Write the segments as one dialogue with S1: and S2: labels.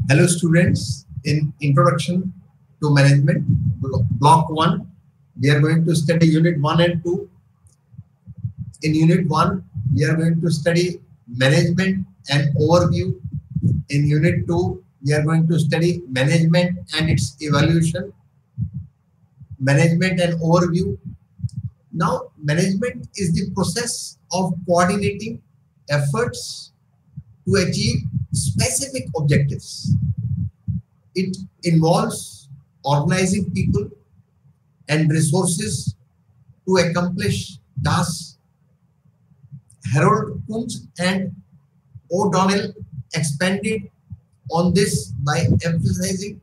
S1: Hello students, in Introduction to Management, Block 1, we are going to study Unit 1 and 2. In Unit 1, we are going to study Management and Overview. In Unit 2, we are going to study Management and its Evaluation, Management and Overview. Now, management is the process of coordinating efforts to achieve specific objectives. It involves organizing people and resources to accomplish tasks. Harold Kuntz and O'Donnell expanded on this by emphasizing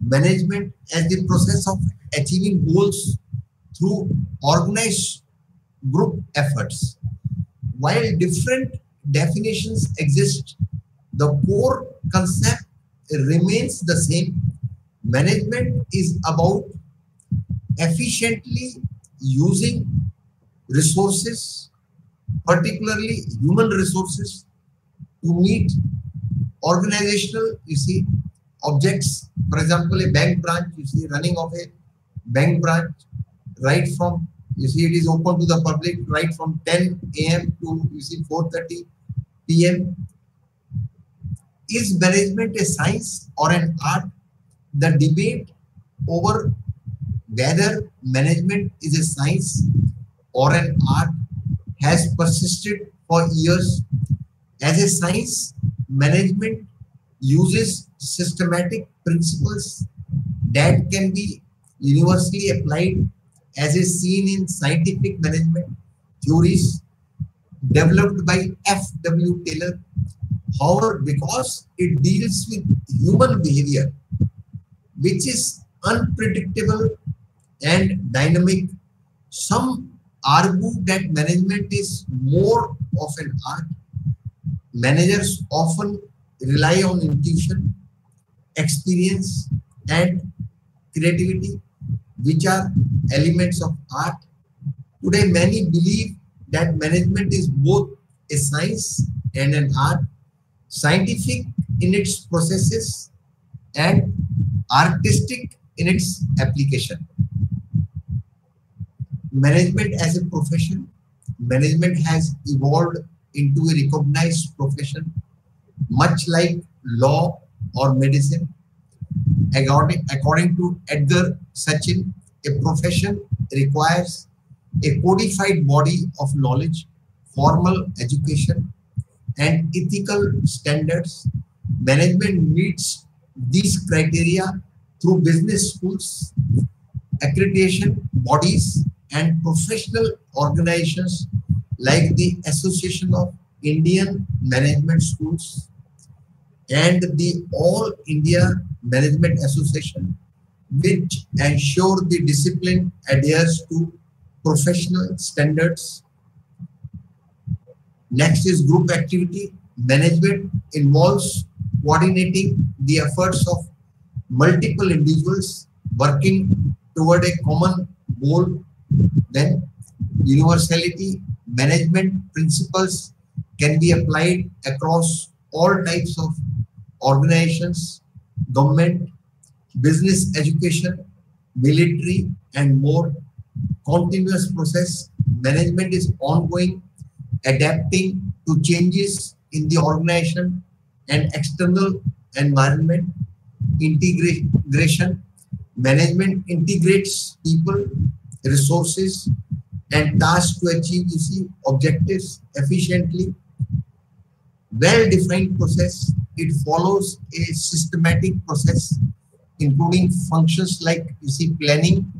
S1: management as the process of achieving goals through organized group efforts. While different definitions exist, the core concept remains the same. Management is about efficiently using resources, particularly human resources, to meet organizational, objects. For example, a bank branch, running of a bank branch, right from, it is open to the public right from 10 a.m. to 4:30 p.m. Is management a science or an art? The debate over whether management is a science or an art has persisted for years. As a science, management uses systematic principles that can be universally applied, as is seen in scientific management theories developed by F.W. Taylor. However, because it deals with human behavior, which is unpredictable and dynamic, some argue that management is more of an art. Managers often rely on intuition, experience, and creativity, which are elements of art. Today, many believe that management is both a science and an art, scientific in its processes and artistic in its application. Management as a profession. Management has evolved into a recognized profession, much like law or medicine. According to Edgar Sachin, a profession requires a codified body of knowledge, formal education, and ethical standards. Management meets these criteria through business schools, accreditation bodies, and professional organizations like the Association of Indian Management Schools and the All India Management Association, which ensure the discipline adheres to professional standards. Next is group activity. Management involves coordinating the efforts of multiple individuals working toward a common goal. Then universality. Management principles can be applied across all types of organizations, government, business, education, military, and more. Continuous process. Management is ongoing, adapting to changes in the organization and external environment. Integration. Management integrates people, resources, and tasks to achieve objectives efficiently. Well-defined process. It follows a systematic process, including functions like planning,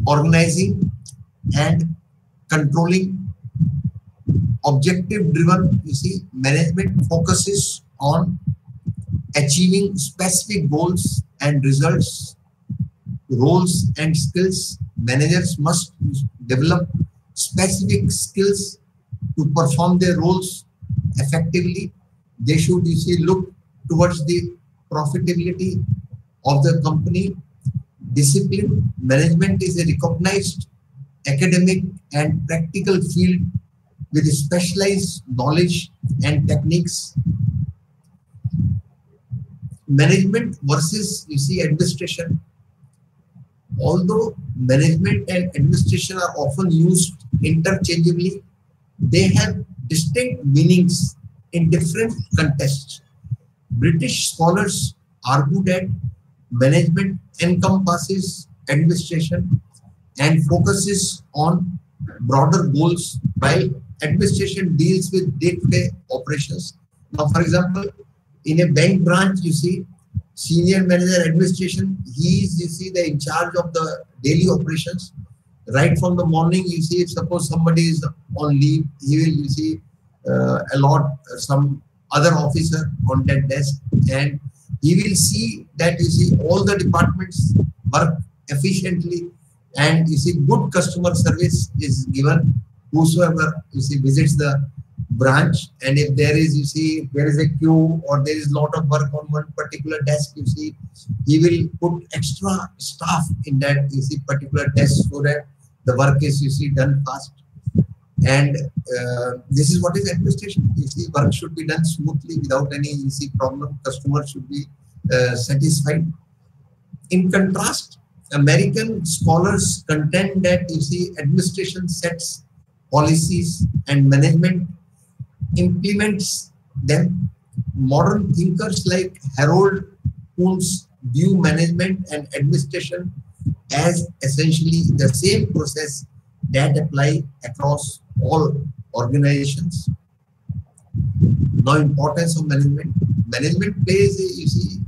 S1: organizing, and controlling. Objective-driven, management focuses on achieving specific goals and results. Roles and skills. Managers must develop specific skills to perform their roles effectively. They should look towards the profitability of the company. Discipline. Management is a recognized academic and practical field with specialized knowledge and techniques. management versus, you see, administration. Although management and administration are often used interchangeably, they have distinct meanings in different contexts. British scholars argue that management encompasses administration and focuses on broader goals, while administration deals with day-to-day operations. Now, for example, in a bank branch, you see, senior manager administration, he is, you see, the in charge of the daily operations. Right from the morning, you see, if suppose somebody is on leave, he will, you see, allot some other officer on that desk, and he will see that, you see, all the departments work efficiently, and, you see, good customer service is given whosoever, you see, visits the branch. And if there is, you see, there is a queue or there is a lot of work on one particular desk, you see, he will put extra staff in that, you see, particular desk, so that the work is, you see, done fast. And this is what is administration. You see, work should be done smoothly without any, you see, problem. Customer should be satisfied. In contrast, American scholars contend that, you see, administration sets policies and management implements them. Modern thinkers like Harold Kuhn's view management and administration as essentially the same process that apply across all organizations. Now, importance of management. Management plays a, you see,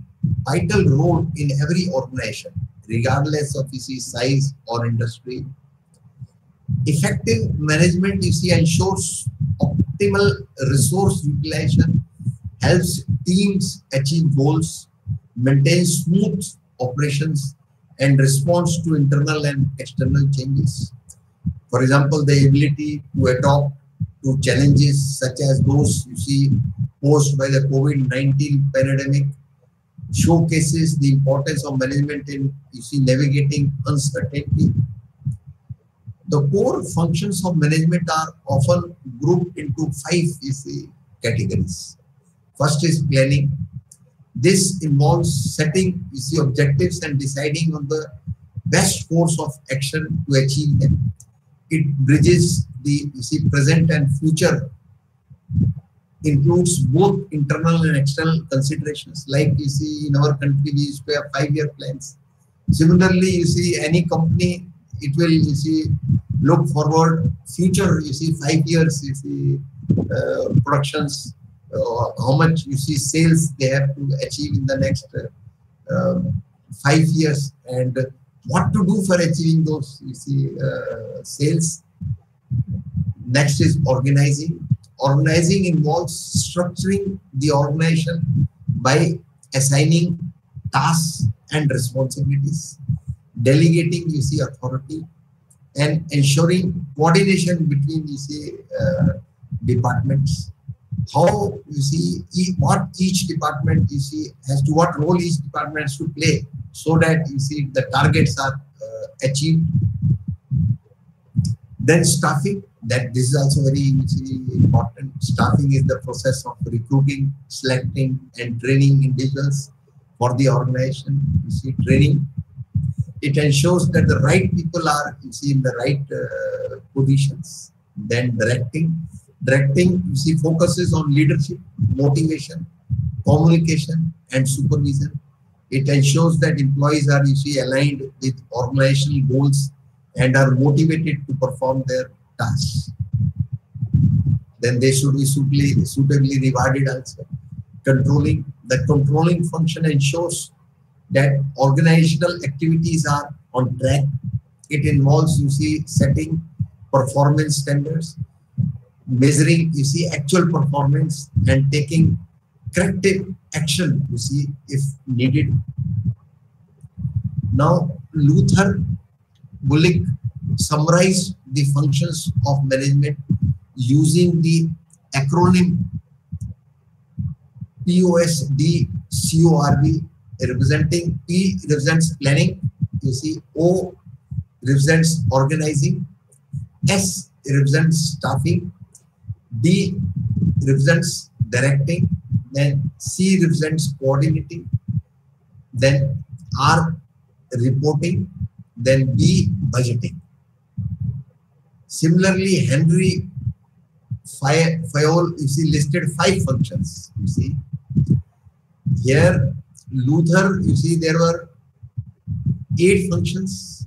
S1: vital role in every organization, regardless of, you see, size or industry. Effective management, you see, ensures optimal resource utilization, helps teams achieve goals, maintains smooth operations, and responds to internal and external changes. For example, the ability to adapt to challenges such as those, you see, posed by the COVID-19 pandemic showcases the importance of management in, you see, navigating uncertainty. The core functions of management are often grouped into 5, you see, categories. First is planning. This involves setting, you see, objectives and deciding on the best course of action to achieve them. It bridges the, you see, present and future, includes both internal and external considerations. Like, you see, in our country, we used to have 5-year plans. Similarly, you see, any company, it will, you see, look forward future, you see, 5 years, you see, productions, how much, you see, sales they have to achieve in the next 5 years, and what to do for achieving those, you see, sales. Next is organizing. Organizing involves structuring the organization by assigning tasks and responsibilities, delegating, you see, authority, and ensuring coordination between, you see, departments. How, you see, what each department, you see, has to, what role each department has to play, so that, you see, the targets are achieved. Then staffing, that this is also very, you see, important. Staffing is the process of recruiting, selecting, and training individuals for the organization. You see, training, it ensures that the right people are, you see, in the right positions. Then directing. Directing, you see, focuses on leadership, motivation, communication, and supervision. It ensures that employees are, you see, aligned with organizational goals and are motivated to perform their tasks. Then they should be suitably rewarded also. Controlling, the controlling function ensures that organizational activities are on track. It involves, you see, setting performance standards, measuring, you see, actual performance, and taking corrective action, you see, if needed. Now, Luther Bullock summarized the functions of management using the acronym POSDCORB, representing P represents planning, you see, O represents organizing, S represents staffing, D represents directing, then C represents coordinating, then R, reporting, then B, budgeting. Similarly, Henry Fayol, you see, listed 5 functions. You see, here Luther, you see, there were 8 functions: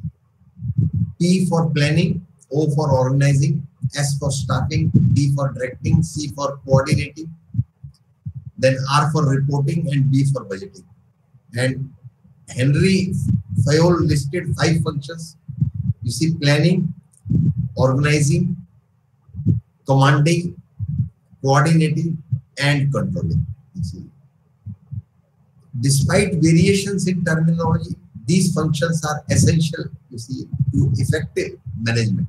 S1: P for planning, O for organizing, S for staffing, D for directing, C for coordinating, then R for reporting, and B for budgeting. And Henry Fayol listed 5 functions. You see, planning, organizing, commanding, coordinating, and controlling. You see, despite variations in terminology, these functions are essential, you see, to effective management.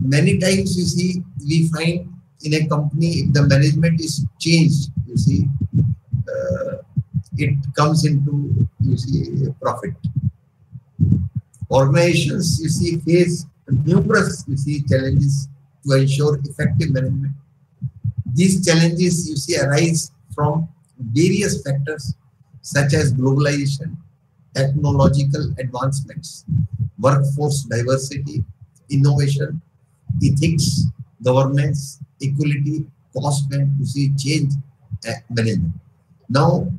S1: Many times, you see, we find in a company, if the management is changed, you see, it comes into, you see, profit. Organizations, you see, face numerous, you see, challenges to ensure effective management. These challenges, you see, arise from various factors such as globalization, technological advancements, workforce diversity, innovation, ethics, governance, equality, cost, and, you see, change management. Now,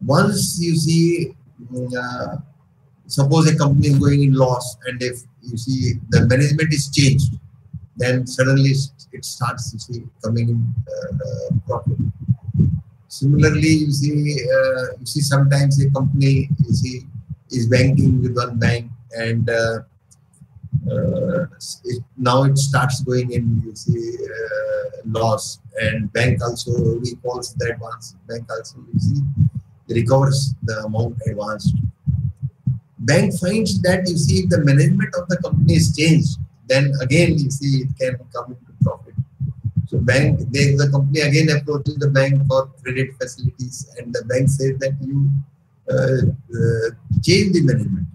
S1: once you see, suppose a company is going in loss, and if you see the management is changed, then suddenly it starts, you see, coming in profit. Similarly, you see sometimes a company, you see, is banking with one bank, and now it starts going in, you see, loss, and bank also recalls the advance. Bank also, you see, recovers the amount advanced. Bank finds that, you see, if the management of the company is changed, then again, you see, it can come into profit. So the company again approaches the bank for credit facilities, and the bank says that you change the management.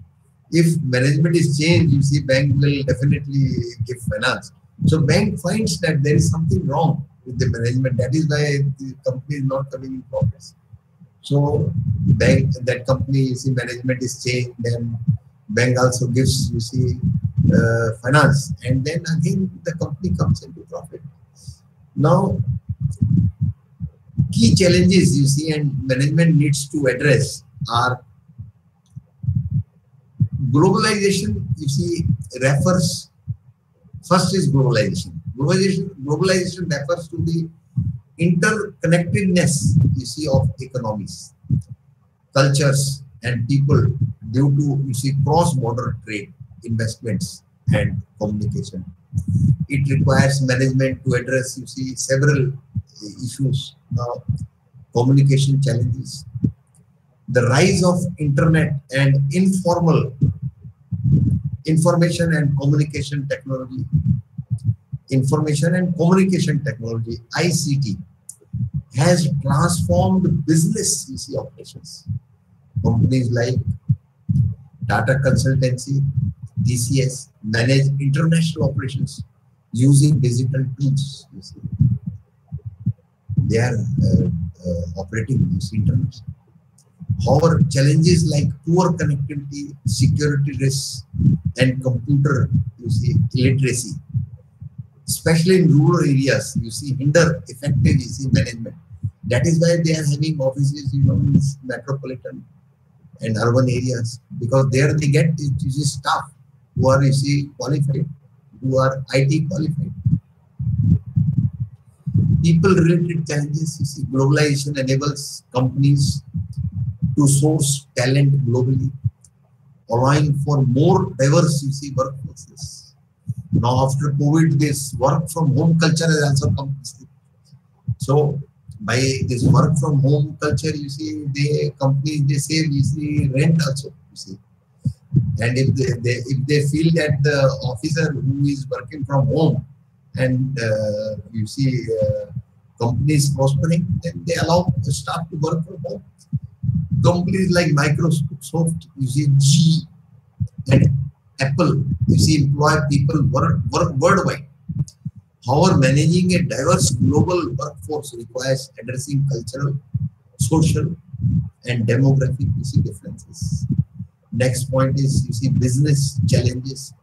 S1: If management is changed, you see, bank will definitely give finance. So bank finds that there is something wrong with the management. That is why the company is not coming in profits. So that company, you see, management is changed, then bank also gives, you see, finance, and then again the company comes into profit. Now, key challenges, you see, and management needs to address are globalization. You see, refers, first is globalization. Globalization refers to the interconnectedness, you see, of economies, cultures, and people due to, you see, cross-border trade, investments, and communication. It requires management to address, you see, several issues. Now, communication challenges, the rise of internet and informal information and communication technology, ICT, has transformed business, you see, operations. Companies like Tata Consultancy, TCS, manage international operations using digital tools. You see, they are operating, you see, internationally. However, challenges like poor connectivity, security risks, and computer, you see, illiteracy, especially in rural areas, you see, hinder effective, you see, management. That is why they are having offices, you know, in metropolitan and urban areas, because there they get, you see, staff who are, you see, qualified, who are IT qualified. People-related challenges, you see, globalization enables companies to source talent globally, allowing for more diverse, you see, workforces. Now, after COVID, this work from home culture has also come. So, by this work from home culture, you see, the companies, they save, you see, rent also, you see. And if they feel that the officer who is working from home and you see companies prospering, then they allow the staff to work from home. Companies like Microsoft, you see, GE and Apple, you see, employ people work worldwide. However, managing a diverse global workforce requires addressing cultural, social and demographic differences. Next point is business challenges.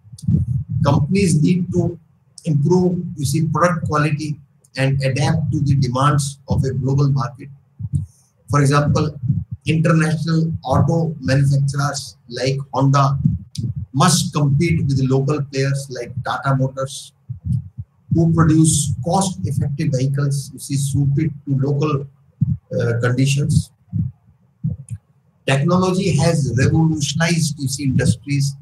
S1: Companies need to improve product quality and adapt to the demands of a global market. For example, international auto manufacturers like Honda must compete with local players like Tata Motors, who produce cost-effective vehicles suited to local conditions. Technology has revolutionized industries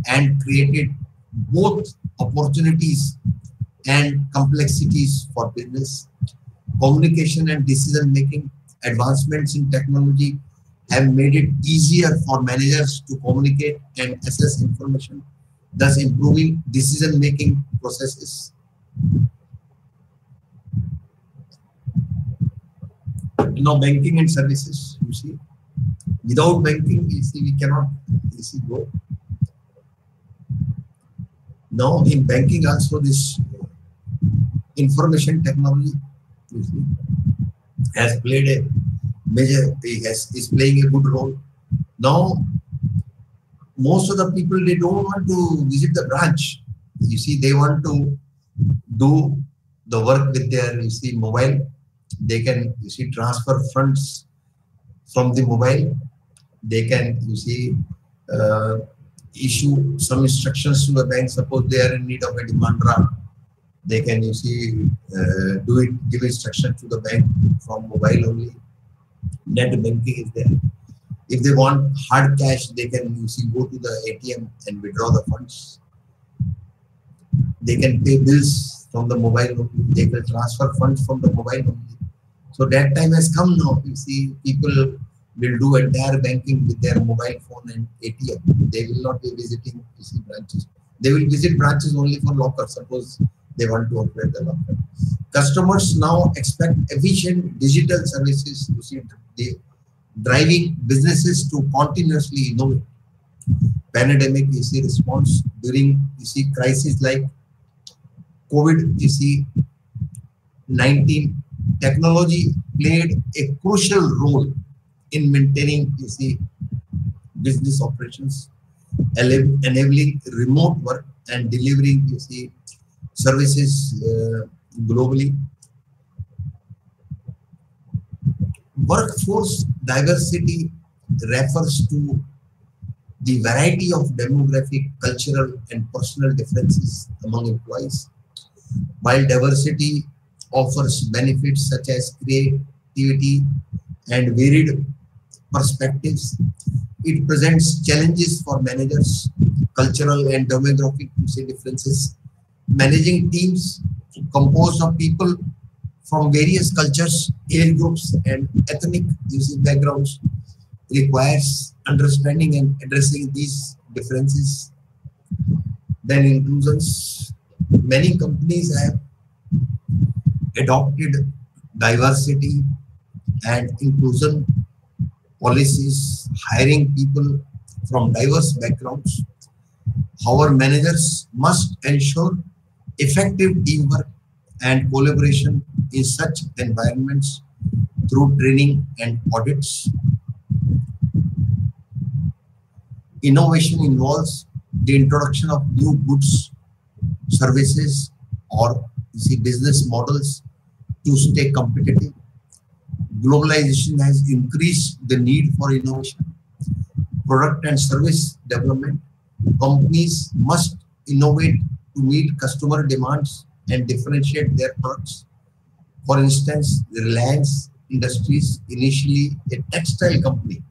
S1: and created both opportunities and complexities for business. Communication and decision making. Advancements in technology have made it easier for managers to communicate and assess information, thus improving decision making processes. Banking and services, without banking, we cannot go. Now, in banking also, this information technology has played a major, is playing a good role. Now, most of the people, they don't want to visit the branch. They want to do the work with their mobile. They can transfer funds from the mobile. They can issue some instructions to the bank. Suppose they are in need of a demand draft, they can do it, give instruction to the bank from mobile only. Net banking is there. If they want hard cash, they can go to the ATM and withdraw the funds. They can pay bills from the mobile only. They can transfer funds from the mobile only. So that time has come now. People will do entire banking with their mobile phone and ATM. They will not be visiting branches. They will visit branches only for locker. Suppose they want to operate the locker. Customers now expect efficient digital services, driving businesses to continuously innovate. Pandemic response during crises like COVID-19, technology played a crucial role in maintaining business operations, enabling remote work and delivering services globally. Workforce diversity refers to the variety of demographic, cultural, and personal differences among employees. While diversity offers benefits such as creativity and varied perspectives, it presents challenges for managers. Cultural and demographic differences. Managing teams composed of people from various cultures, age groups, and ethnic backgrounds requires understanding and addressing these differences. Then inclusions. Many companies have adopted diversity and inclusion policies, hiring people from diverse backgrounds. However, managers must ensure effective teamwork and collaboration in such environments through training and audits. Innovation involves the introduction of new goods, services, or business models to stay competitive. Globalization has increased the need for innovation, product and service development. Companies must innovate to meet customer demands and differentiate their products. For instance, the Reliance Industries, initially a textile company,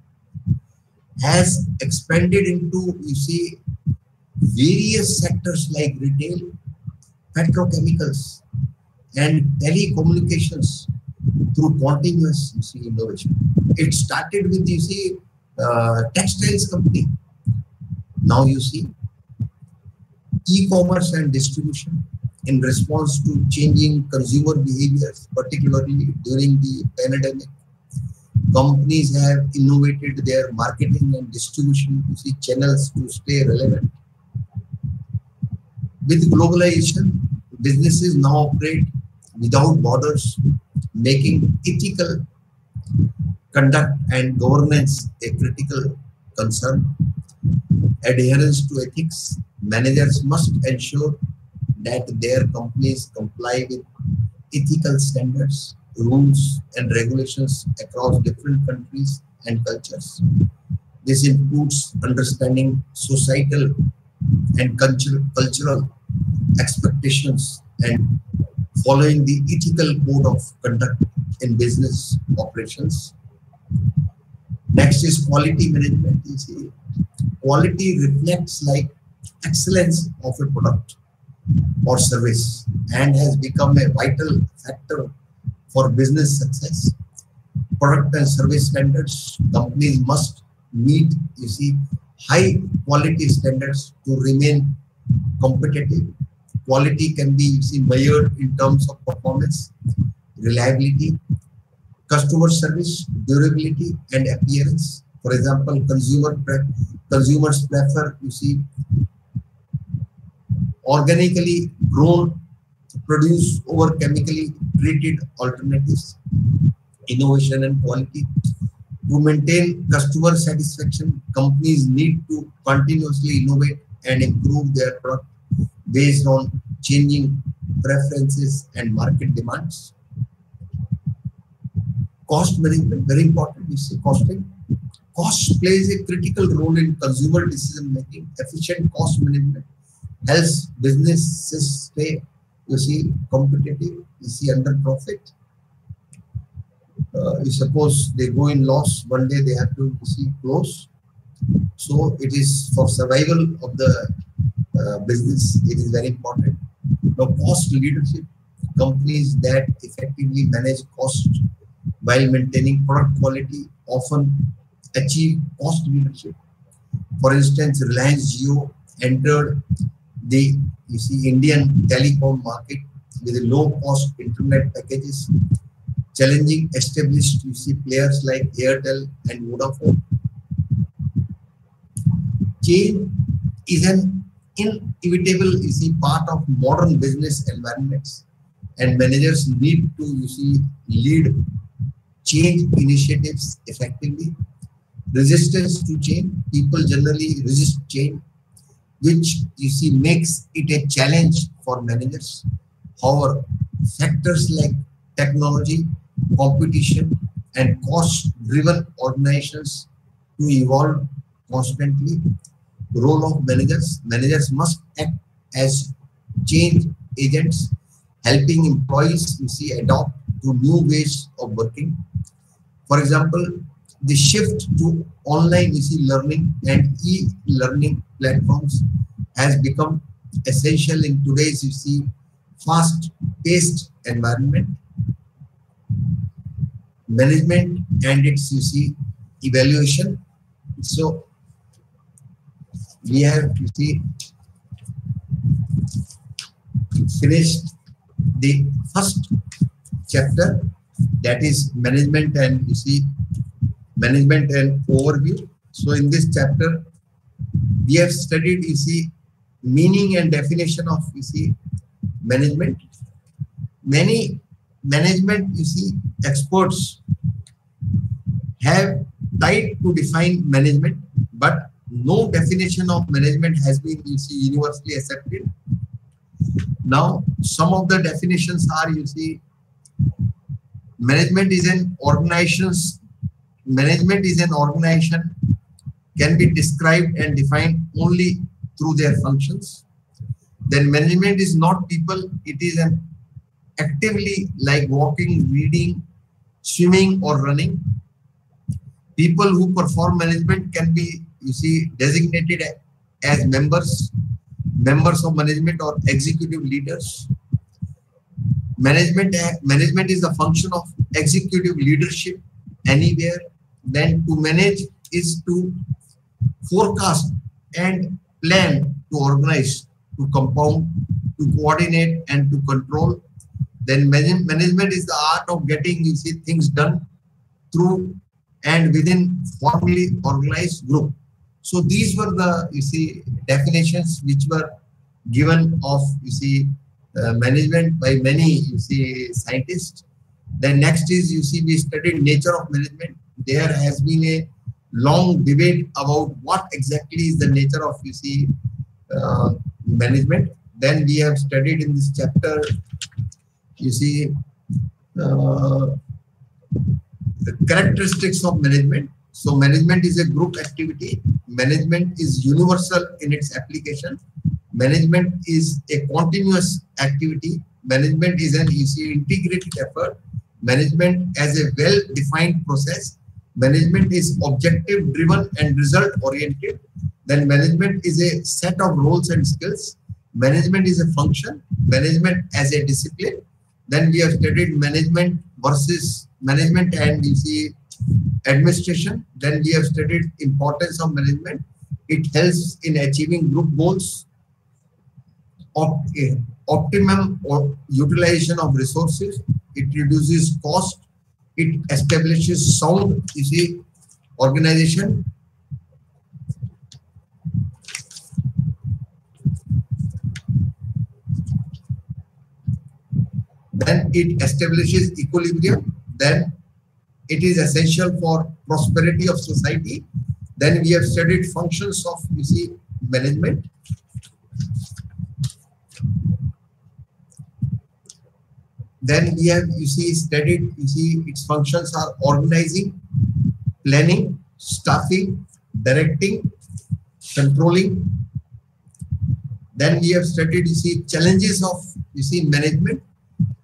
S1: has expanded into various sectors like retail, petrochemicals, and telecommunications through continuous innovation. It started with textiles company. Now e-commerce and distribution in response to changing consumer behaviors, particularly during the pandemic. Companies have innovated their marketing and distribution channels to stay relevant. With globalization, businesses now operate without borders, making ethical conduct and governance a critical concern. Adherence to ethics. Managers must ensure that their companies comply with ethical standards, rules, and regulations across different countries and cultures. This includes understanding societal and cultural expectations and following the ethical code of conduct in business operations. Next is quality management. You see, quality reflects like excellence of a product or service and has become a vital factor for business success. Product and service standards, companies must meet, you see, high quality standards to remain competitive. Quality can be, you see, measured in terms of performance, reliability, customer service, durability, and appearance. For example, consumers prefer, you see, organically grown produce over chemically treated alternatives. Innovation and quality. To maintain customer satisfaction, companies need to continuously innovate and improve their product based on changing preferences and market demands. Cost management, very important. You see, costing. Cost plays a critical role in consumer decision making. Efficient cost management helps businesses stay, you see, competitive, you see, under profit. You suppose they go in loss, one day they have to, you see, close. So it is for survival of the business, it is very important. Now, cost leadership. Companies that effectively manage costs while maintaining product quality often achieve cost leadership. For instance, Reliance Jio entered the, you see, Indian telecom market with a low-cost internet packages, challenging established, you see, players like Airtel and Vodafone. Change is an inevitable, you see, part of modern business environments, and managers need to, you see, lead change initiatives effectively. Resistance to change. People generally resist change, which, you see, makes it a challenge for managers. However, factors like technology, competition, and cost-driven organizations to evolve constantly. Role of managers. Managers must act as change agents, helping employees, you see, adopt to new ways of working. For example, the shift to online, you see, learning and e-learning platforms has become essential in today's, you see, fast-paced environment. Management and its, you see, evaluation. So we have, you see, finished the first chapter, that is management and, you see, management and overview. So in this chapter, we have studied, you see, meaning and definition of, you see, management. Many management, you see, experts have tried to define management, but no definition of management has been, you see, universally accepted. Now, some of the definitions are, you see, management is an organization can be described and defined only through their functions. Then management is not people, it is an actively like walking, reading, swimming, or running. People who perform management can be, you see, designated as members of management or executive leaders. Management is the function of executive leadership anywhere. Then to manage is to forecast and plan, to organize, to compound, to coordinate, and to control. Then management is the art of getting, you see, things done through and within formally organized group. So these were the, you see, definitions which were given of, you see, management by many, you see, scientists. Then next is, you see, we studied nature of management. there has been a long debate about what exactly is the nature of, you see, management. Then we have studied in this chapter, you see, the characteristics of management. So management is a group activity. Management is universal in its application. Management is a continuous activity. Management is an, you see, integrated effort. Management as a well-defined process. Management is objective driven and result oriented. Then management is a set of roles and skills. Management is a function. Management as a discipline. Then we have studied management versus management and, you see, administration. Then we have studied importance of management. It helps in achieving group goals, optimum or utilization of resources. It reduces cost. It establishes sound, you see, organization. Then it establishes equilibrium. Then it is essential for prosperity of society. Then we have studied functions of, you see, management. Then we have, you see, studied, you see, its functions are organizing, planning, staffing, directing, controlling. Then we have studied, you see, challenges of, you see, management.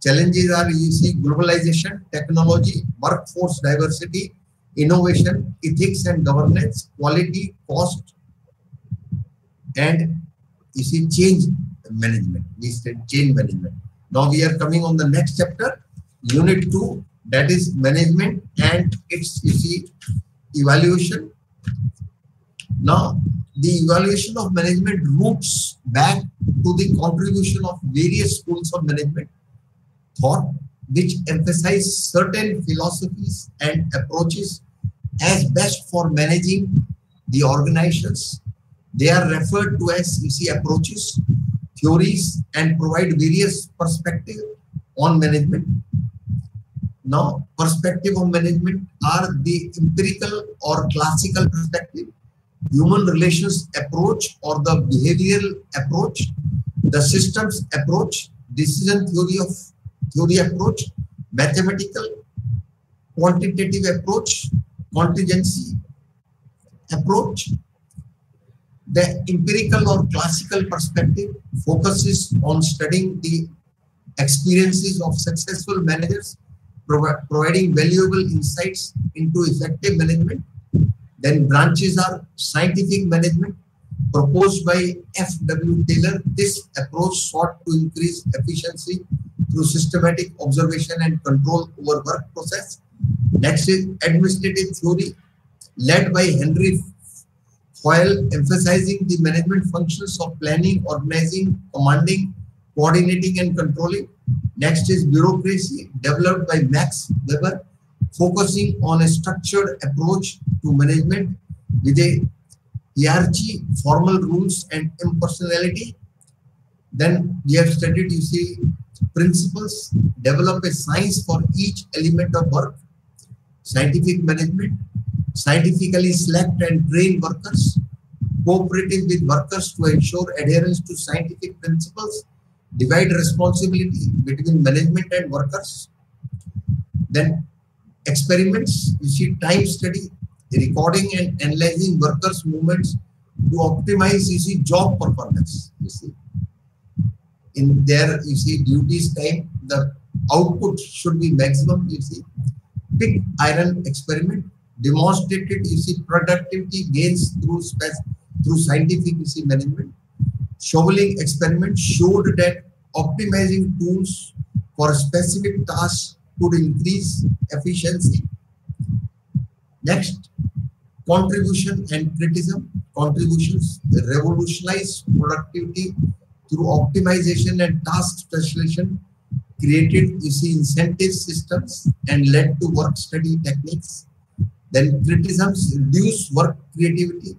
S1: Challenges are, you see, globalization, technology, workforce diversity, innovation, ethics and governance, quality, cost, and, you see, change management. We said change management. Now we are coming on the next chapter, Unit 2, that is management and its, you see, evaluation. Now the evaluation of management roots back to the contribution of various schools of management thought, which emphasize certain philosophies and approaches as best for managing the organizations. They are referred to as, you see, approaches, theories, and provide various perspectives on management. Now, perspective of management are the empirical or classical perspective, human relations approach or the behavioral approach, the systems approach, decision theory approach, mathematical, quantitative approach, contingency approach. The empirical or classical perspective focuses on studying the experiences of successful managers, providing valuable insights into effective management. Then branches are scientific management, proposed by F.W. Taylor. This approach sought to increase efficiency through systematic observation and control over work process. Next is administrative theory, led by Henry Foyle, emphasizing the management functions of planning, organizing, commanding, coordinating, and controlling. Next is bureaucracy, developed by Max Weber, focusing on a structured approach to management with a hierarchy, formal rules, and impersonality. Then we have studied, you see, principles, develop a science for each element of work. Scientific management, scientifically select and train workers, cooperative with workers to ensure adherence to scientific principles, divide responsibility between management and workers. Then experiments, you see, time study, recording and analyzing workers' movements to optimize, you see, job performance. You see, in their, you see, duties time, the output should be maximum. You see, pig iron experiment demonstrated, you see, productivity gains through scientific, you see, management. Shoveling experiment showed that optimizing tools for specific tasks could increase efficiency. Next, contribution and criticism. Contributions revolutionized productivity through optimization and task specialization, created, you see, incentive systems and led to work study techniques. Then criticisms reduced work creativity,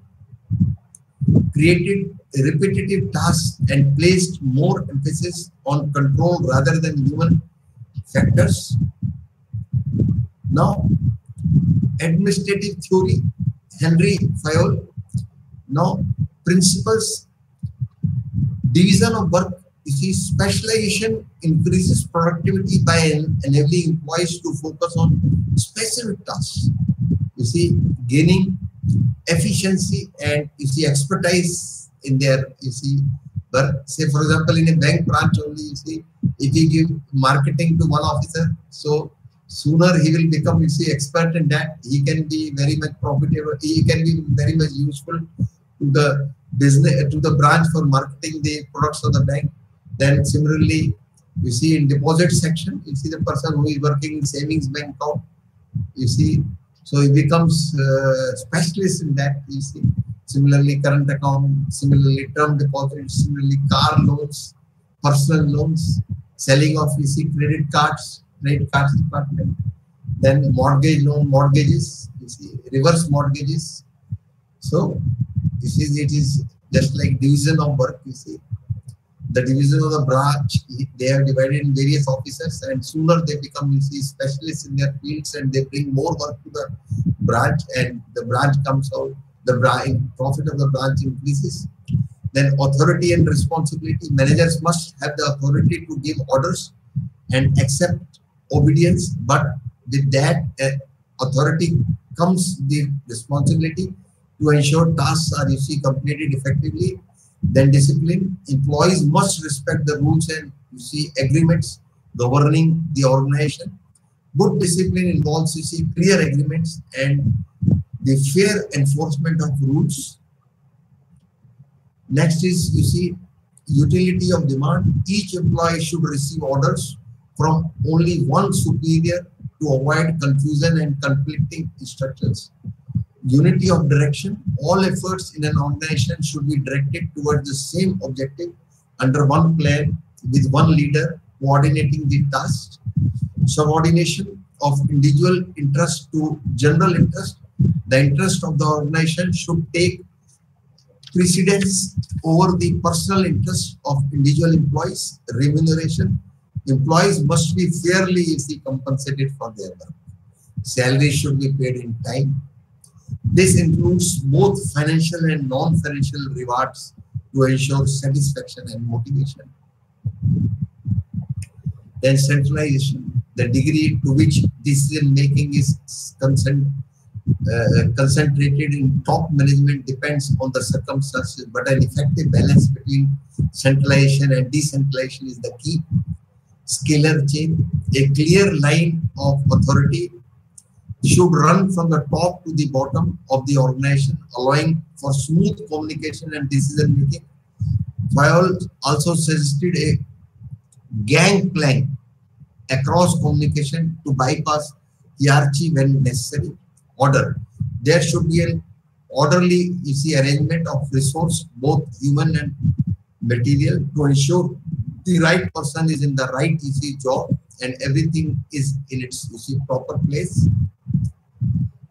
S1: created repetitive tasks and placed more emphasis on control rather than human factors. Now, administrative theory, Henry Fayol. Now, principles, division of work. You see, specialization increases productivity by enabling employees to focus on specific tasks. You see, gaining efficiency and you see expertise in their work. Say for example, in a bank branch only, you see, if we give marketing to one officer, so sooner he will become expert in that. He can be very much profitable. He can be very much useful to the business, to the branch for marketing the products of the bank. Then similarly, you see in deposit section, you see the person who is working in savings bank account, you see, so he becomes specialist in that. You see, similarly current account, similarly term deposits, similarly car loans, personal loans, selling of credit cards department, then mortgage loan, mortgages, you see, reverse mortgages. So you see, it is just like division of work. You see, the division of the branch, they have divided in various officers, and sooner they become specialists in their fields, and they bring more work to the branch, and the branch comes out, the profit of the branch increases. Then authority and responsibility, managers must have the authority to give orders and accept obedience, but with that authority comes the responsibility to ensure tasks are completed effectively. Then discipline, employees must respect the rules and agreements governing the organization. Good discipline involves clear agreements and the fair enforcement of rules. Next is utility of demand. Each employee should receive orders from only one superior to avoid confusion and conflicting instructions. Unity of direction. All efforts in an organization should be directed towards the same objective under one plan with one leader coordinating the tasks. Subordination of individual interest to general interest. The interest of the organization should take precedence over the personal interest of individual employees. Remuneration. Employees must be fairly compensated for their work. Salary should be paid in time. This includes both financial and non-financial rewards to ensure satisfaction and motivation. Then centralization, the degree to which decision making is concentrated in top management depends on the circumstances, but an effective balance between centralization and decentralization is the key. Scalar chain, a clear line of authority should run from the top to the bottom of the organization, allowing for smooth communication and decision making. Fayol also suggested a gangplank across communication to bypass hierarchy when necessary. Order. There should be an orderly arrangement of resource, both human and material, to ensure the right person is in the right job and everything is in its proper place.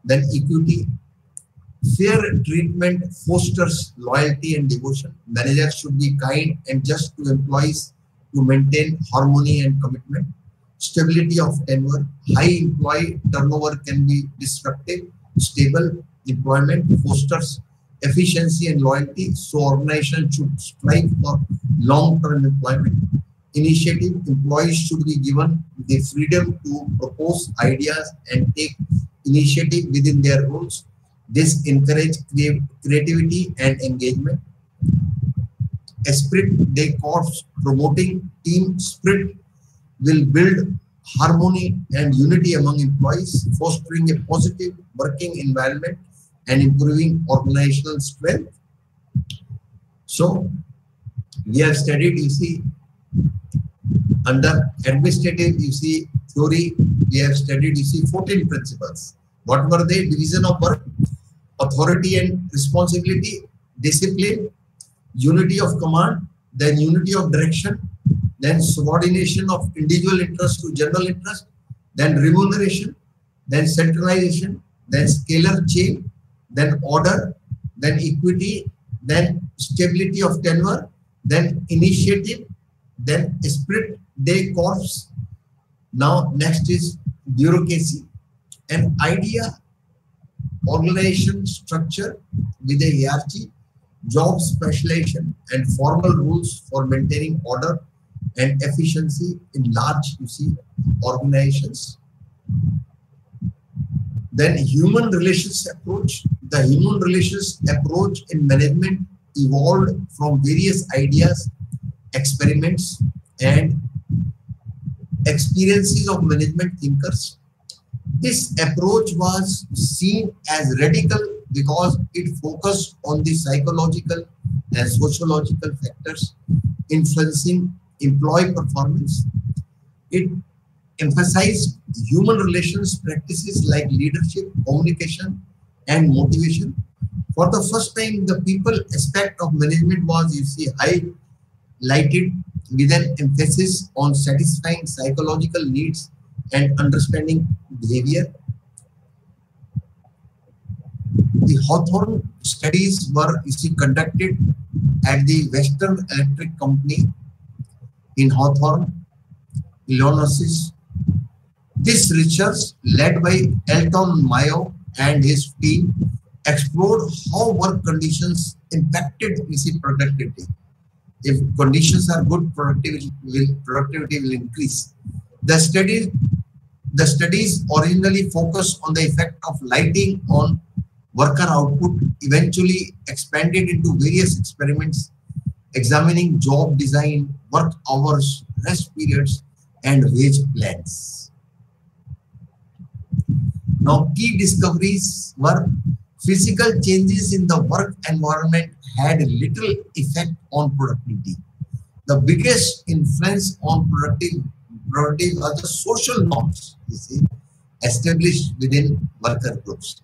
S1: Then equity. Fair treatment fosters loyalty and devotion. Managers should be kind and just to employees to maintain harmony and commitment. Stability of tenure. High employee turnover can be disruptive. Stable employment fosters efficiency and loyalty, so organizations should strive for long-term employment. Initiative. Employees should be given the freedom to propose ideas and take initiative within their roles. This encourages creativity and engagement. Esprit de corps, promoting team spirit, will build harmony and unity among employees, fostering a positive working environment and improving organizational strength. So we have studied, under administrative, theory, we have studied, 14 principles. What were they? Division of work, authority and responsibility, discipline, unity of command, then unity of direction, then subordination of individual interest to general interest, then remuneration, then centralization, then scalar chain, then order, then equity, then stability of tenure, then initiative, then esprit de corps. Now next is bureaucracy. An idea organization structure with a hierarchy, job specialization, and formal rules for maintaining order and efficiency in large, organizations. Then human relations approach. The human relations approach in management evolved from various ideas, experiments, and experiences of management thinkers. This approach was seen as radical because it focused on the psychological and sociological factors influencing employee performance. It emphasized human relations practices like leadership, communication, and motivation. For the first time, the people aspect of management was, highlighted with an emphasis on satisfying psychological needs and understanding behavior. The Hawthorne studies were conducted at the Western Electric Company in Hawthorne, Illinois. This research, led by Elton Mayo and his team, explored how work conditions impacted productivity. If conditions are good, productivity will increase. The studies originally focused on the effect of lighting on worker output, eventually expanded into various experiments examining job design, work hours, rest periods, and wage plans. Now, key discoveries were physical changes in the work environment had little effect on productivity. The biggest influence on productivity are the social norms, established within worker groups.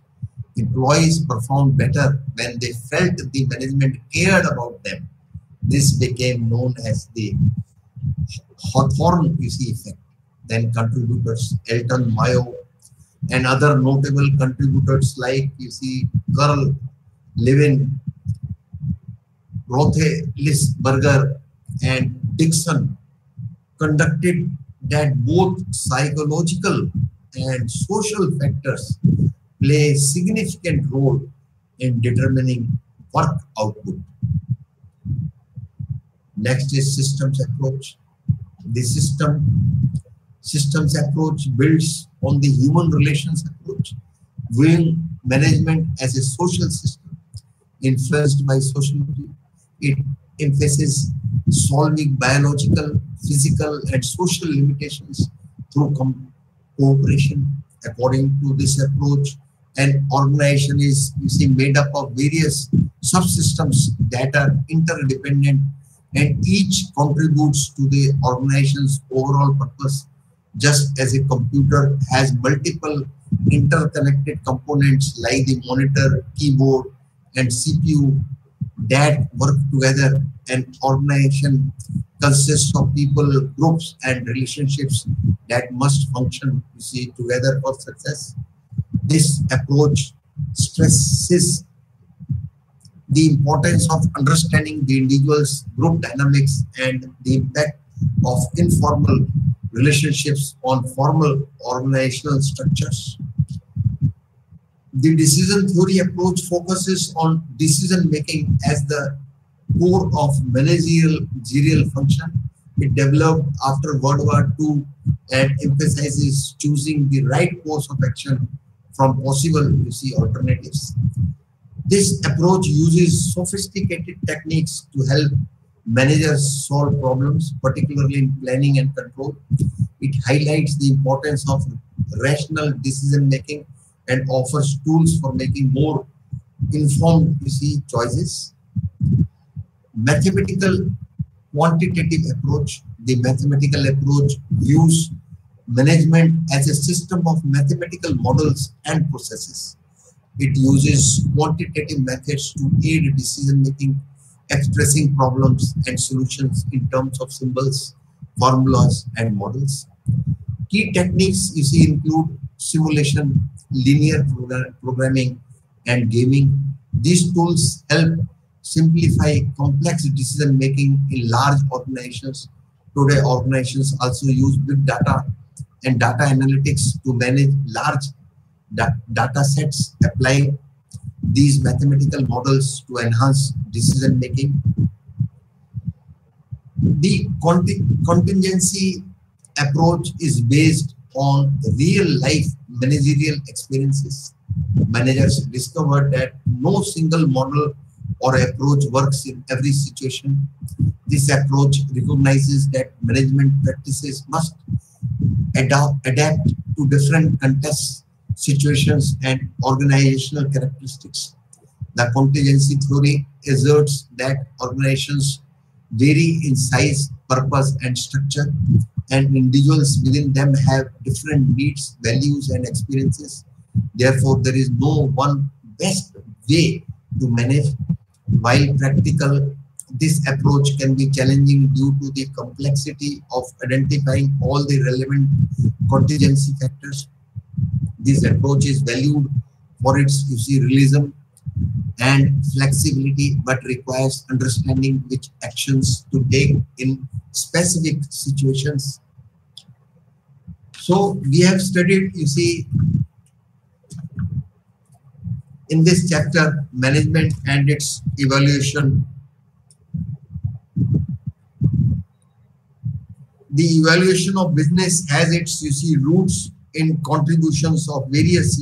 S1: Employees performed better when they felt the management cared about them. This became known as the Hawthorne effect. Then contributors, Elton Mayo, and other notable contributors like Carl Levin, Roethlisberger, and Dixon conducted that both psychological and social factors play a significant role in determining work output. Next is systems approach. The systems approach builds on the human relations approach, viewing management as a social system influenced by sociology. It emphasizes solving biological, physical, and social limitations through cooperation. According to this approach, an organization is made up of various subsystems that are interdependent, and each contributes to the organization's overall purpose. Just as a computer has multiple interconnected components like the monitor, keyboard, and CPU that work together, an organization consists of people, groups, and relationships that must function together for success. This approach stresses the importance of understanding the individual's group dynamics and the impact of informal relationships on formal organizational structures. The decision theory approach focuses on decision making as the core of managerial function. It developed after World War II and emphasizes choosing the right course of action from possible alternatives. This approach uses sophisticated techniques to help managers solve problems, particularly in planning and control. It highlights the importance of rational decision making and offers tools for making more informed choices. Mathematical quantitative approach. The mathematical approach views management as a system of mathematical models and processes. It uses quantitative methods to aid decision making, expressing problems and solutions in terms of symbols, formulas, and models. Key techniques include simulation, linear programming, and gaming. These tools help simplify complex decision making in large organizations. Today, organizations also use big data and data analytics to manage large data sets, applying these mathematical models to enhance decision making. The contingency approach is based on real life managerial experiences. Managers discovered that no single model or approach works in every situation. This approach recognizes that management practices must adapt to different contexts, situations, and organizational characteristics. The contingency theory asserts that organizations vary in size, purpose, and structure, and individuals within them have different needs, values, and experiences. Therefore, there is no one best way to manage. While practical, this approach can be challenging due to the complexity of identifying all the relevant contingency factors. This approach is valued for its realism and flexibility, but requires understanding which actions to take in specific situations. So we have studied, in this chapter, management and its evaluation. The evaluation of business has its, roots in contributions of various,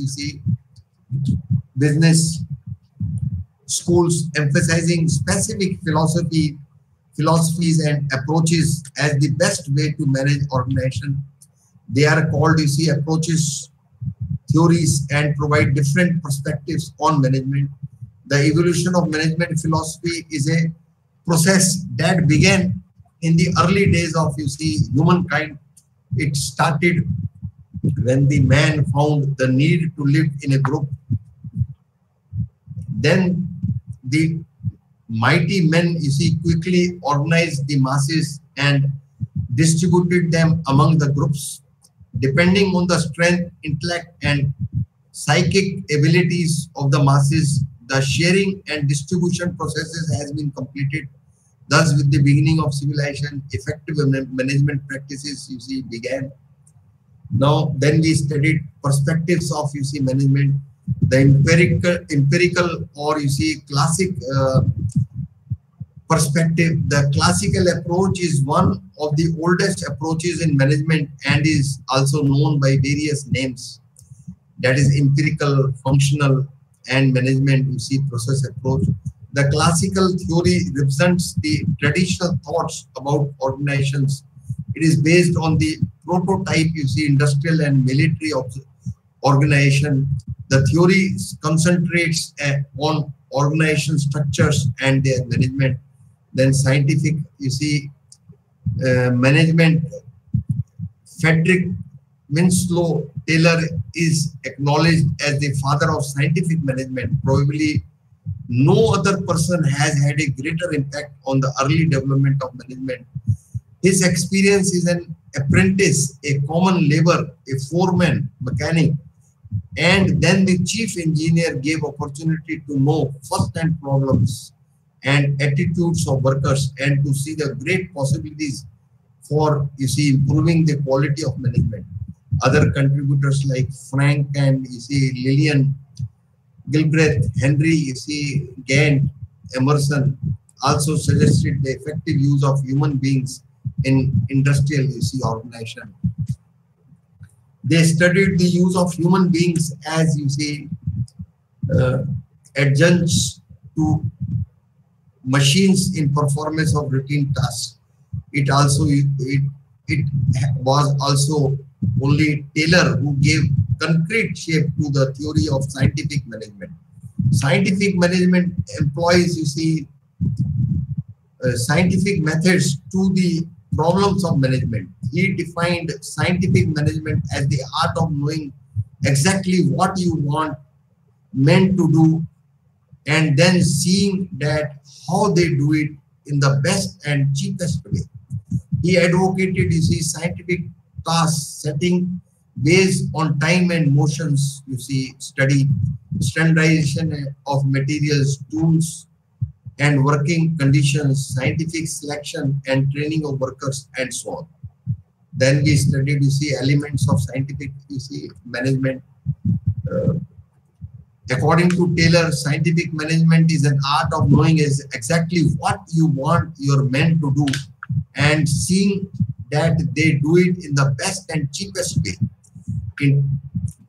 S1: business schools, emphasizing specific philosophies and approaches as the best way to manage organization. They are called, approaches, theories, and provide different perspectives on management. The evolution of management philosophy is a process that began in the early days of, humankind. It started when the man found the need to live in a group. Then the mighty men, quickly organized the masses and distributed them among the groups. Depending on the strength, intellect, and psychic abilities of the masses, the sharing and distribution processes has been completed. Thus, with the beginning of civilization, effective management practices, began. Now, then we studied perspectives of, management. The empirical or, classic perspective. The classical approach is one of the oldest approaches in management and is also known by various names. That is empirical, functional, and management, process approach. The classical theory represents the traditional thoughts about organizations. It is based on the prototype, industrial and military organization. The theory concentrates on organization structures and their management. Then scientific, management. Frederick Winslow Taylor is acknowledged as the father of scientific management. Probably no other person has had a greater impact on the early development of management. His experience is an apprentice, a common labor, a foreman, mechanic, and then the chief engineer gave opportunity to know first-hand problems and attitudes of workers and to see the great possibilities for, improving the quality of management. Other contributors like Frank and, Lillian, Gilbreth, Henry, Gantt, Emerson also suggested the effective use of human beings in industrial, organization. They studied the use of human beings as, adjuncts to machines in performance of routine tasks. It was also only Taylor who gave concrete shape to the theory of scientific management. Scientific management employs, scientific methods to the problems of management. He defined scientific management as the art of knowing exactly what you want men to do and then seeing that how they do it in the best and cheapest way. He advocated, scientific task setting based on time and motions, study, standardization of materials, tools, and working conditions, scientific selection and training of workers, and so on. Then we studied, elements of scientific, management. According to Taylor, scientific management is an art of knowing exactly what you want your men to do and seeing that they do it in the best and cheapest way. In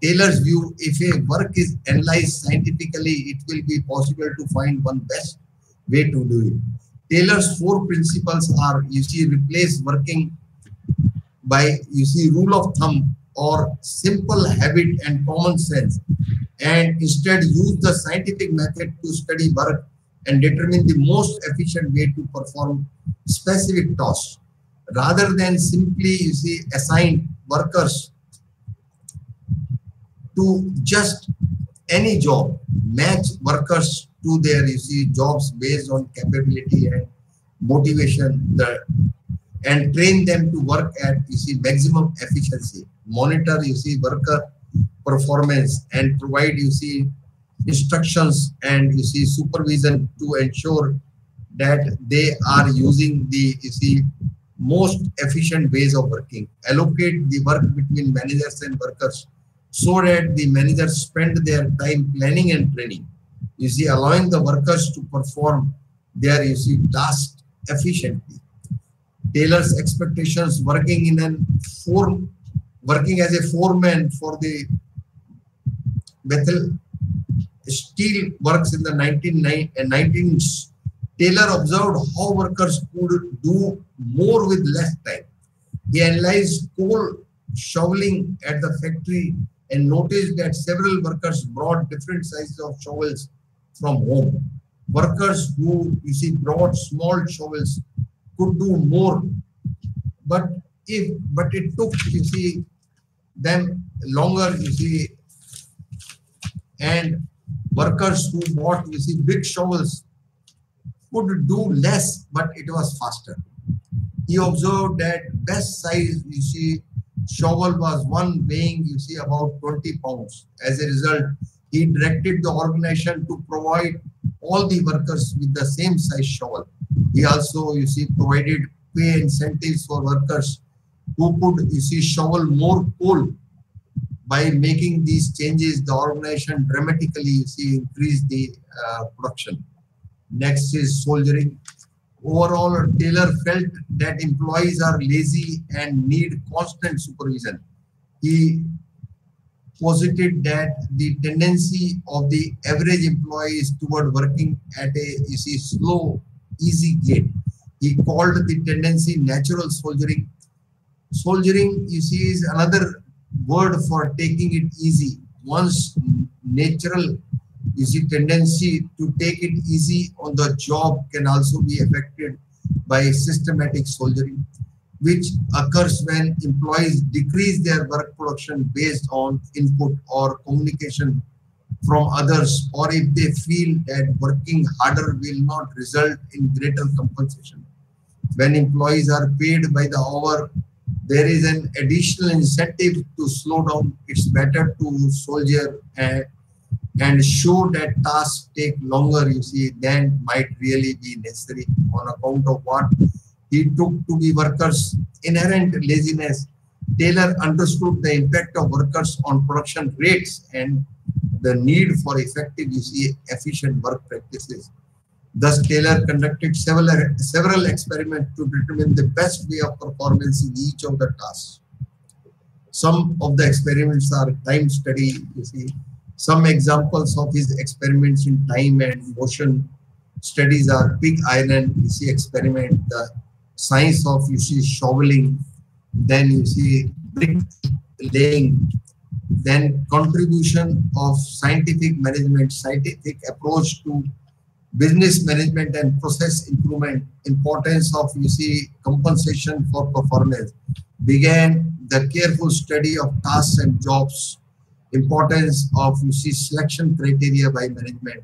S1: Taylor's view, if a work is analyzed scientifically, it will be possible to find one best way to do it. Taylor's 4 principles are, replace working by, rule of thumb or simple habit and common sense, and instead use the scientific method to study work and determine the most efficient way to perform specific tasks, rather than simply, assign workers to just any job. Match workers to their, jobs based on capability and motivation, and train them to work at, maximum efficiency. Monitor, worker performance and provide, instructions and, supervision to ensure that they are using the, most efficient ways of working. Allocate the work between managers and workers so that the managers spend their time planning and training, allowing the workers to perform their, tasks efficiently. Taylor's expectations working as a foreman for the Bethel Steel Works in the 19s. Taylor observed how workers could do more with less time. He analyzed coal shoveling at the factory and noticed that several workers brought different sizes of shovels from home. Workers who, brought small shovels could do more, but it took, them longer, and workers who bought, big shovels could do less, but it was faster. He observed that best size, shovel was one weighing, about 20 pounds. As a result, he directed the organization to provide all the workers with the same size shovel. He also, provided pay incentives for workers who could, shovel more coal. By making these changes, the organization dramatically, increased the production. Next is soldiering. Overall, Taylor felt that employees are lazy and need constant supervision. He posited that the tendency of the average employee is toward working at a, slow, easy gait. He called the tendency natural soldiering. Soldiering, is another word for taking it easy. One's natural, tendency to take it easy on the job can also be affected by systematic soldiering, which occurs when employees decrease their work production based on input or communication from others, or if they feel that working harder will not result in greater compensation. When employees are paid by the hour, there is an additional incentive to slow down. It's better to soldier and show that tasks take longer, than might really be necessary on account of what he took to be workers' inherent laziness. Taylor understood the impact of workers on production rates and the need for effective, efficient work practices. Thus, Taylor conducted several experiments to determine the best way of performance in each of the tasks. Some of the experiments are time study, Some examples of his experiments in time and motion studies are pig iron, experiment, the science of, shoveling, then, brick laying, then contribution of scientific management, scientific approach to business management and process improvement, importance of, compensation for performance, began the careful study of tasks and jobs, importance of, selection criteria by management.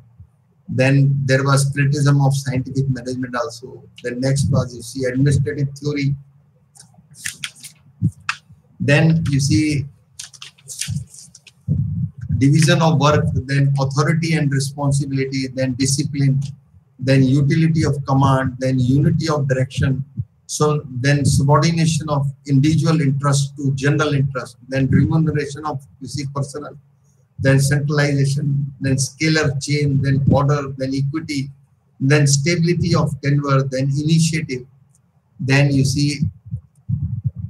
S1: Then there was criticism of scientific management also. The next was, administrative theory. Then, division of work, then authority and responsibility, then discipline, then utility of command, then unity of direction. So then subordination of individual interest to general interest, then remuneration of, personnel, then centralization, then scalar chain, then order, then equity, then stability of tenure, then initiative, then you see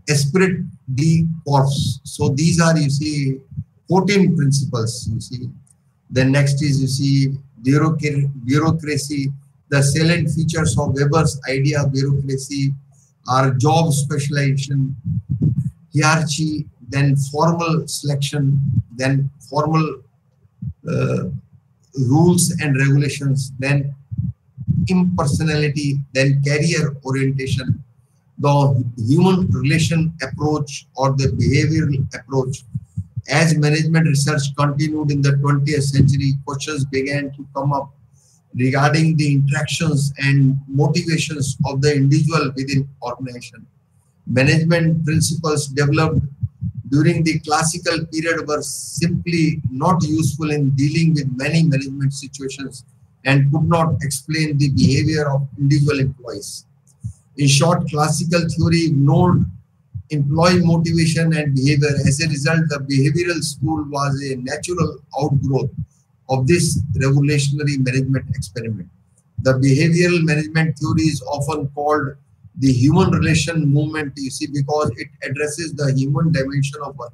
S1: esprit de corps. So these are, you see, 14 principles, you see. Then next is, you see, bureaucracy. The salient features of Weber's idea of bureaucracy are job specialization, hierarchy, then formal selection, then formal rules and regulations, then impersonality, then career orientation, the human relation approach or the behavioral approach. As management research continued in the 20th century, questions began to come up regarding the interactions and motivations of the individual within organization. Management principles developed during the classical period were simply not useful in dealing with many management situations and could not explain the behavior of individual employees. In short, classical theory ignored employee motivation and behavior. As a result, the behavioral school was a natural outgrowth of this revolutionary management experiment. The behavioral management theory is often called the human relation movement, you see, because it addresses the human dimension of work.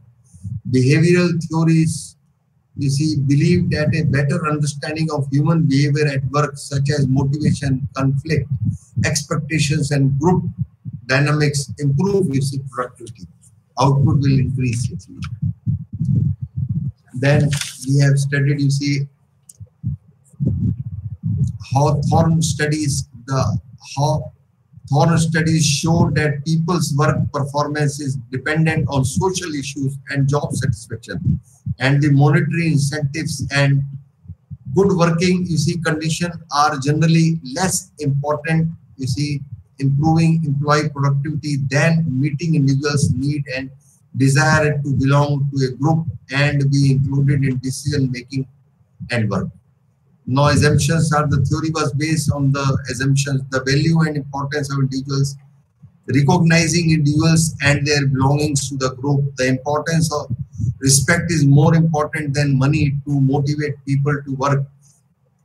S1: Behavioral theories, you see, believe that a better understanding of human behavior at work, such as motivation, conflict, expectations, and group dynamics, improve, you see, productivity. Output will increase, you see. Then we have studied, you see, how Thorne studies show that people's work performance is dependent on social issues and job satisfaction, and the monetary incentives and good working, you see, condition are generally less important, you see, improving employee productivity than meeting individuals' need and desire to belong to a group and be included in decision making and work. Now, assumptions are, the theory was based on the assumptions, the value and importance of individuals, recognizing individuals and their belongings to the group. The importance of respect is more important than money to motivate people to work.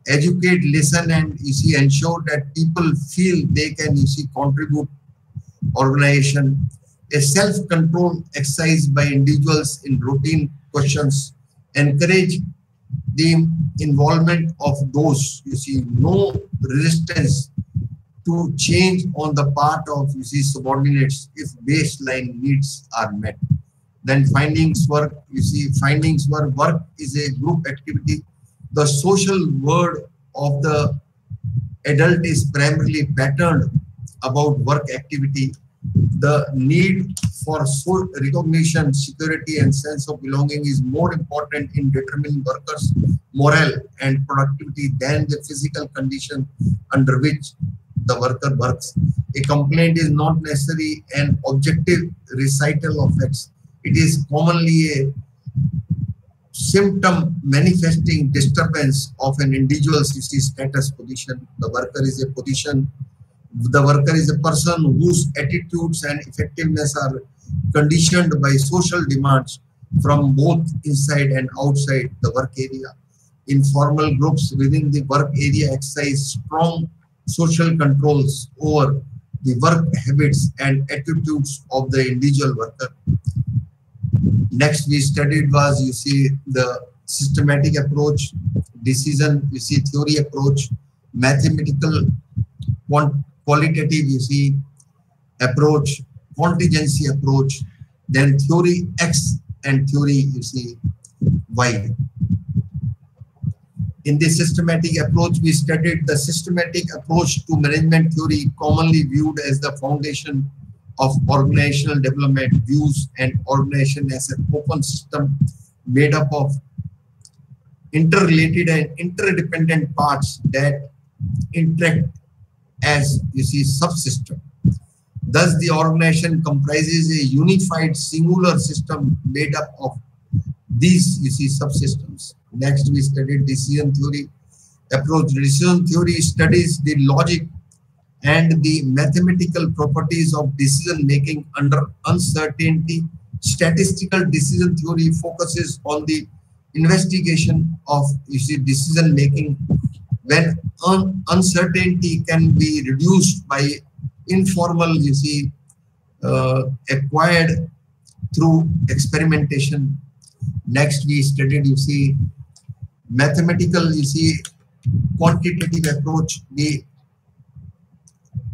S1: Educate, listen, and, you see, ensure that people feel they can, you see, contribute organization. A self-control exercise by individuals in routine questions. Encourage the involvement of those, you see, no resistance to change on the part of, you see, subordinates if baseline needs are met. Then findings were, you see, findings were work is a group activity. The social world of the adult is primarily patterned about work activity. The need for recognition, security, and sense of belonging is more important in determining workers' morale and productivity than the physical condition under which the worker works. A complaint is not necessarily an objective recital of facts. It is commonly a symptom manifesting disturbance of an individual's status position. The worker is a position. The worker is a person whose attitudes and effectiveness are conditioned by social demands from both inside and outside the work area. Informal groups within the work area exercise strong social controls over the work habits and attitudes of the individual worker. Next we studied was, you see, the systematic approach, decision, you see, theory approach, mathematical, qualitative, you see, approach, contingency approach, then theory X and theory, you see, Y. In the systematic approach, we studied the systematic approach to management theory, commonly viewed as the foundation of organizational development, views and organization as an open system made up of interrelated and interdependent parts that interact as, you see, subsystem. Thus, the organization comprises a unified singular system made up of these, you see, subsystems. Next, we studied decision theory approach. Decision theory studies the logic and the mathematical properties of decision making under uncertainty. Statistical decision theory focuses on the investigation of, you see, decision making, when uncertainty can be reduced by informal, you see, acquired through experimentation. Next, we studied, you see, mathematical, you see, quantitative approach. The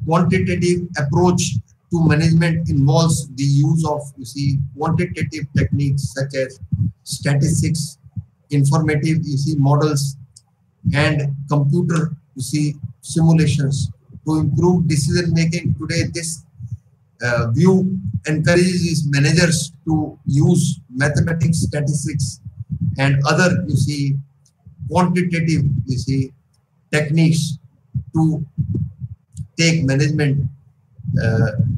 S1: quantitative approach to management involves the use of, you see, quantitative techniques such as statistics, informative, you see, models, and computer, you see, simulations to improve decision making. Today, this view encourages managers to use mathematics, statistics, and other, you see, quantitative, you see, techniques to take management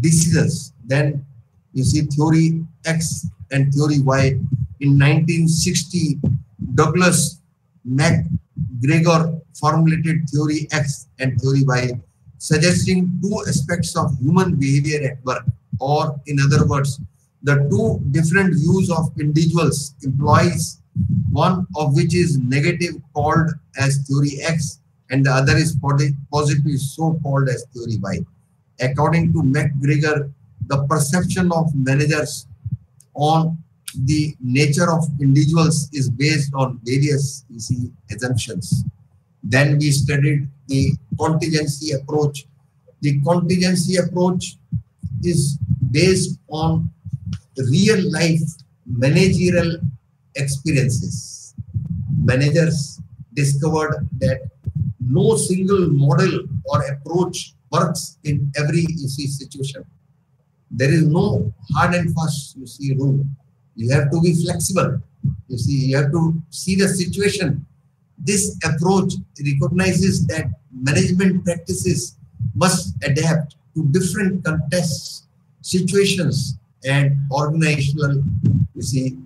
S1: decisions. Then, you see, theory X and theory Y. In 1960, Douglas MacGregor formulated theory X and theory Y, suggesting two aspects of human behavior at work, or in other words, the two different views of individuals, employees, one of which is negative, called as theory X, and the other is positive, so called as theory Y. According to MacGregor, the perception of managers on the nature of individuals is based on various, you see, assumptions. Then we studied the contingency approach. The contingency approach is based on real life managerial experiences. Managers discovered that no single model or approach works in every, you see, situation. There is no hard and fast, you see, rule. You have to be flexible. You see, you have to see the situation. This approach recognizes that management practices must adapt to different contexts, situations, and organizational, you see,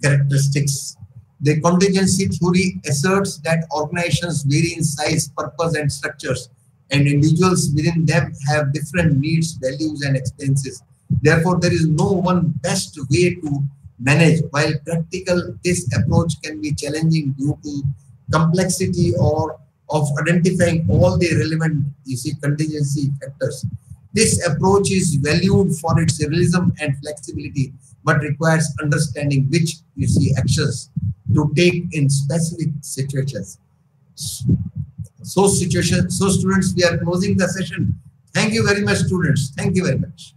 S1: characteristics. The contingency theory asserts that organizations vary in size, purpose, and structures, and individuals within them have different needs, values, and experiences. Therefore, there is no one best way to manage. While practical, this approach can be challenging due to complexity or of identifying all the relevant, you see, contingency factors. This approach is valued for its realism and flexibility, but requires understanding which, you see, actions to take in specific situations. So students, we are closing the session. Thank you very much, students. Thank you very much.